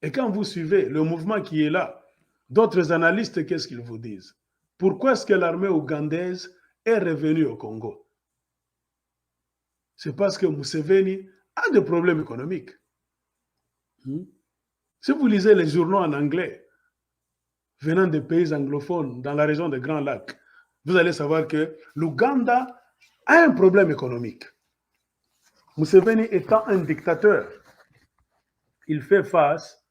Et quand vous suivez le mouvement qui est là, d'autres analystes, qu'est-ce qu'ils vous disent? Pourquoi est-ce que l'armée ougandaise est revenue au Congo? C'est parce que Museveni a des problèmes économiques. Si vous lisez les journaux en anglais, venant des pays anglophones dans la région des Grands Lacs, vous allez savoir que l'Ouganda a un problème économique. Museveni étant un dictateur, il fait face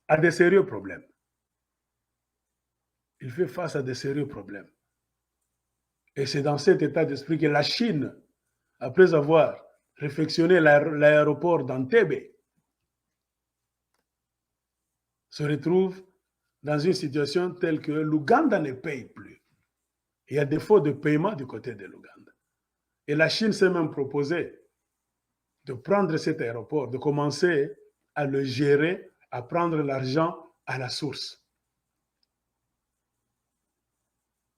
à des sérieux problèmes. Il fait face à des sérieux problèmes. Et c'est dans cet état d'esprit que la Chine, après avoir réfectionné l'aéroport d'Entebbe, se retrouve dans une situation telle que l'Ouganda ne paye plus. Il y a défaut de paiement du côté de l'Ouganda. Et la Chine s'est même proposée de prendre cet aéroport, de commencer à le gérer, à prendre l'argent à la source.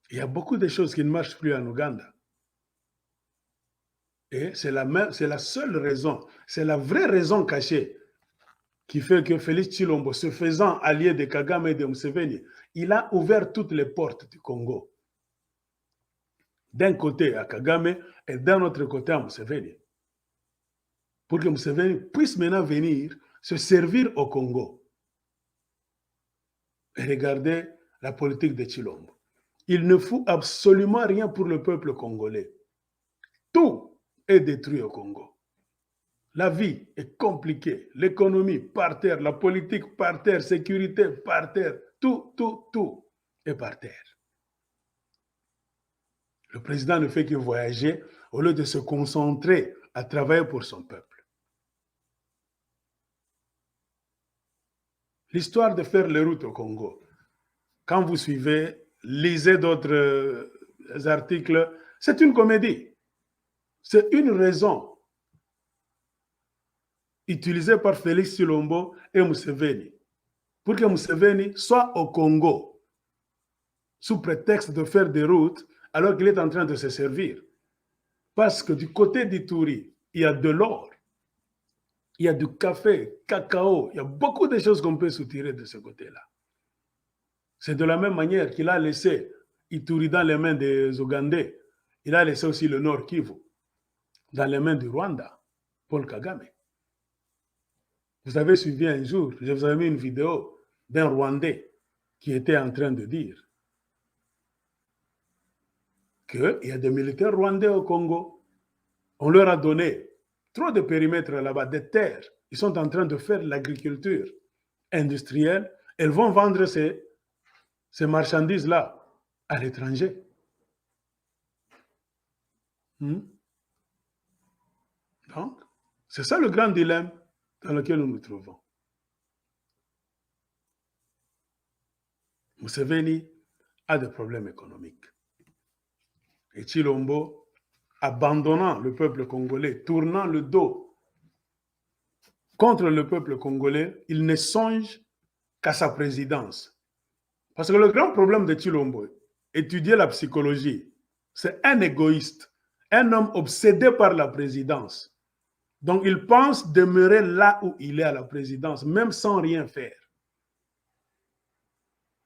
Il y a beaucoup de choses qui ne marchent plus en Ouganda. Et c'est la seule raison, c'est la vraie raison cachée qui fait que Félix Tshilombo, se faisant allié de Kagame et de Museveni, il a ouvert toutes les portes du Congo. D'un côté à Kagame et d'un autre côté à Museveni. Pour que Museveni puisse maintenant venir se servir au Congo. Et regardez la politique de Tshilombo. Il ne fout absolument rien pour le peuple congolais. Tout est détruit au Congo. La vie est compliquée, l'économie par terre, la politique par terre, sécurité par terre, tout est par terre. Le président ne fait que voyager au lieu de se concentrer à travailler pour son peuple. L'histoire de faire les routes au Congo, quand vous suivez, lisez d'autres articles, c'est une comédie. C'est une raison utilisée par Félix Tshilombo et Museveni pour que Museveni soit au Congo sous prétexte de faire des routes alors qu'il est en train de se servir. Parce que du côté d'Ituri, il y a de l'or, il y a du café, cacao, il y a beaucoup de choses qu'on peut soutirer de ce côté-là. C'est de la même manière qu'il a laissé Ituri dans les mains des Ougandais, il a laissé aussi le Nord Kivu dans les mains du Rwanda, Paul Kagame. Vous avez suivi un jour, je vous avais mis une vidéo d'un Rwandais qui était en train de dire qu'il y a des militaires rwandais au Congo. On leur a donné trop de périmètres là-bas, des terres. Ils sont en train de faire l'agriculture industrielle. Elles vont vendre ces marchandises-là à l'étranger. Donc, c'est ça le grand dilemme dans lequel nous nous trouvons. Museveni a des problèmes économiques. Et Tshilombo, abandonnant le peuple congolais, tournant le dos contre le peuple congolais, il ne songe qu'à sa présidence. Parce que le grand problème de Tshilombo, étudier la psychologie, c'est un égoïste, un homme obsédé par la présidence. Donc il pense demeurer là où il est à la présidence, même sans rien faire.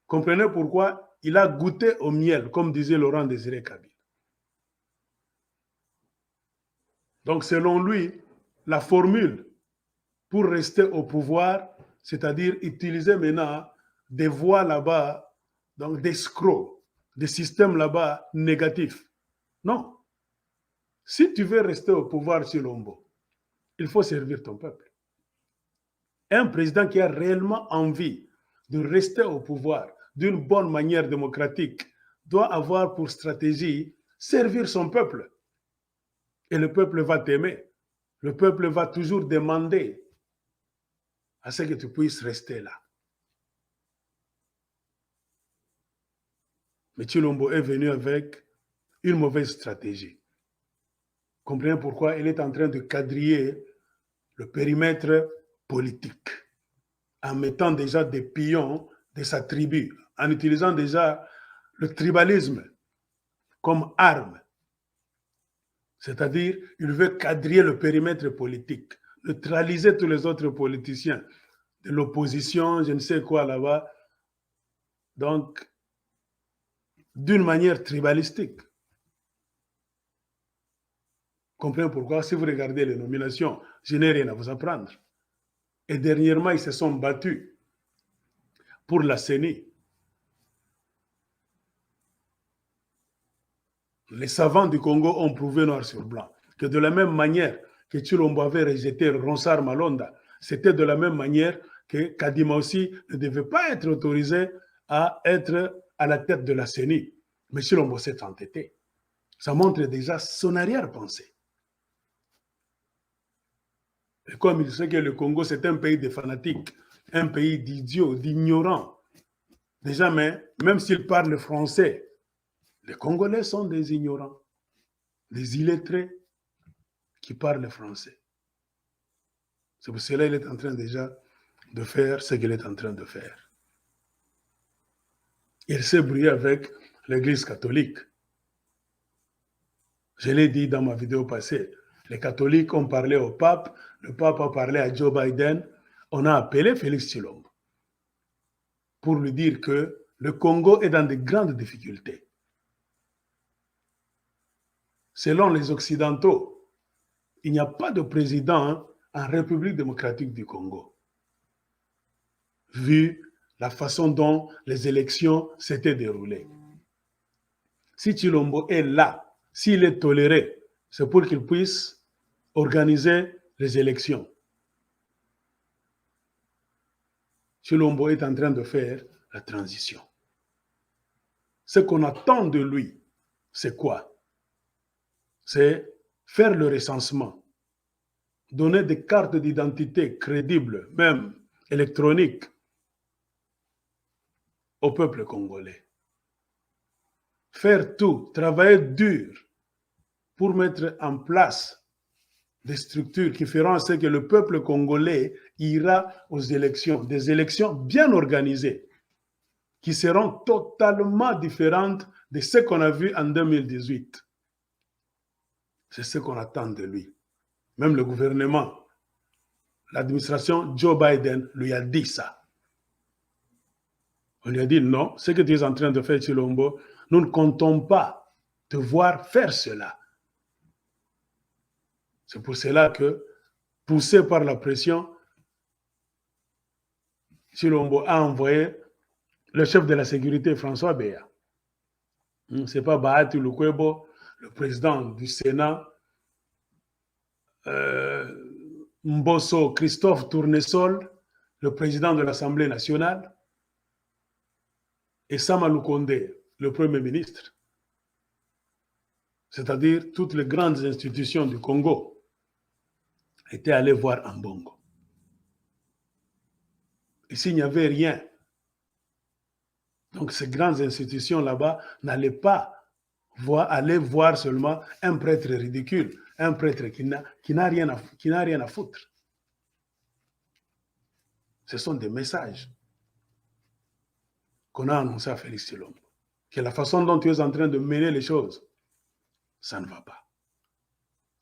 Comprenez pourquoi il a goûté au miel, comme disait Laurent Désiré Kabila. Donc selon lui, la formule pour rester au pouvoir, c'est-à-dire utiliser maintenant des voies là-bas, donc d'escrocs, des systèmes là-bas négatifs. Non. Si tu veux rester au pouvoir, Tshilombo, il faut servir ton peuple. Un président qui a réellement envie de rester au pouvoir d'une bonne manière démocratique doit avoir pour stratégie servir son peuple. Et le peuple va t'aimer. Le peuple va toujours demander à ce que tu puisses rester là. Mais Tshilombo est venu avec une mauvaise stratégie. Comprenez pourquoi il est en train de quadriller le périmètre politique en mettant déjà des pions de sa tribu, en utilisant déjà le tribalisme comme arme. C'est-à-dire, il veut quadriller le périmètre politique, neutraliser tous les autres politiciens, de l'opposition, je ne sais quoi là-bas. Donc, d'une manière tribalistique. Comprenez pourquoi, si vous regardez les nominations, je n'ai rien à vous apprendre. Et dernièrement, ils se sont battus pour la CENI. Les savants du Congo ont prouvé noir sur blanc que de la même manière que Tshilombo avait rejeté Ronsard Malonda, c'était de la même manière que Kadima aussi ne devait pas être autorisé à être à la tête de la CENI. Mais Tshilombo s'est entêté. Ça montre déjà son arrière-pensée. Et comme il sait que le Congo, c'est un pays de fanatiques, un pays d'idiots, d'ignorants. Déjà, même s'ils parlent français, les Congolais sont des ignorants, des illettrés qui parlent français. C'est pour cela qu'il est en train déjà de faire ce qu'il est en train de faire. Il s'est brouillé avec l'Église catholique. Je l'ai dit dans ma vidéo passée. Les catholiques ont parlé au pape, le pape a parlé à Joe Biden, on a appelé Félix Tshilombo pour lui dire que le Congo est dans de grandes difficultés. Selon les Occidentaux, il n'y a pas de président en République démocratique du Congo, vu la façon dont les élections s'étaient déroulées. Si Tshilombo est là, s'il est toléré, c'est pour qu'il puisse organiser les élections. Tshilombo est en train de faire la transition. Ce qu'on attend de lui, c'est quoi? C'est faire le recensement, donner des cartes d'identité crédibles, même électroniques, au peuple congolais. Faire tout, travailler dur pour mettre en place des structures qui feront en sorte que le peuple congolais ira aux élections, des élections bien organisées, qui seront totalement différentes de ce qu'on a vu en 2018. C'est ce qu'on attend de lui. Même le gouvernement, l'administration Joe Biden lui a dit ça. On lui a dit non, ce que tu es en train de faire, Tshilombo, nous ne comptons pas te voir faire cela. C'est pour cela que, poussé par la pression, Tshilombo a envoyé le chef de la sécurité, François Béa. Ce n'est pas Bahati Lukwebo, le président du Sénat, Mbosso Christophe Tournesol, le président de l'Assemblée nationale, et Sama Lukonde, le Premier ministre. C'est-à-dire toutes les grandes institutions du Congo étaient allées voir Ambongo. Et s'il n'y avait rien, donc ces grandes institutions là-bas n'allaient pas aller voir seulement un prêtre ridicule, un prêtre qui n'a rien à foutre. Ce sont des messages qu'on a annoncés à Félix Tshilombo. Que la façon dont tu es en train de mener les choses, ça ne va pas.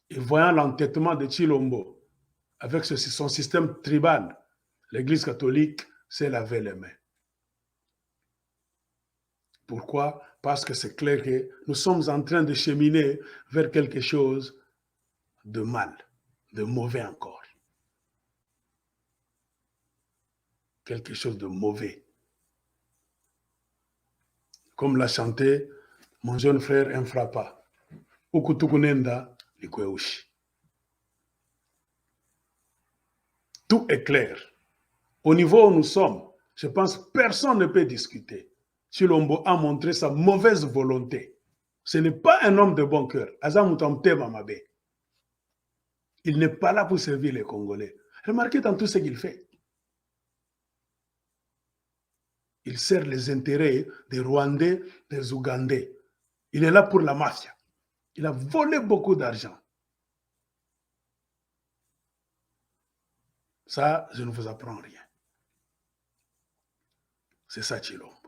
Et voyant l'entêtement de Tshilombo avec son système tribal, l'Église catholique s'est lavé les mains. Pourquoi? Parce que c'est clair que nous sommes en train de cheminer vers quelque chose de mal, de mauvais encore. Quelque chose de mauvais. Comme l'a chanté mon jeune frère Infrapa. Ukutukunenda Likweushi. Tout est clair. Au niveau où nous sommes, je pense que personne ne peut discuter. Tshilombo a montré sa mauvaise volonté. Ce n'est pas un homme de bon cœur. Il n'est pas là pour servir les Congolais. Remarquez dans tout ce qu'il fait. Il sert les intérêts des Rwandais, des Ougandais. Il est là pour la mafia. Il a volé beaucoup d'argent. Ça, je ne vous apprends rien. C'est ça, Tshilombo.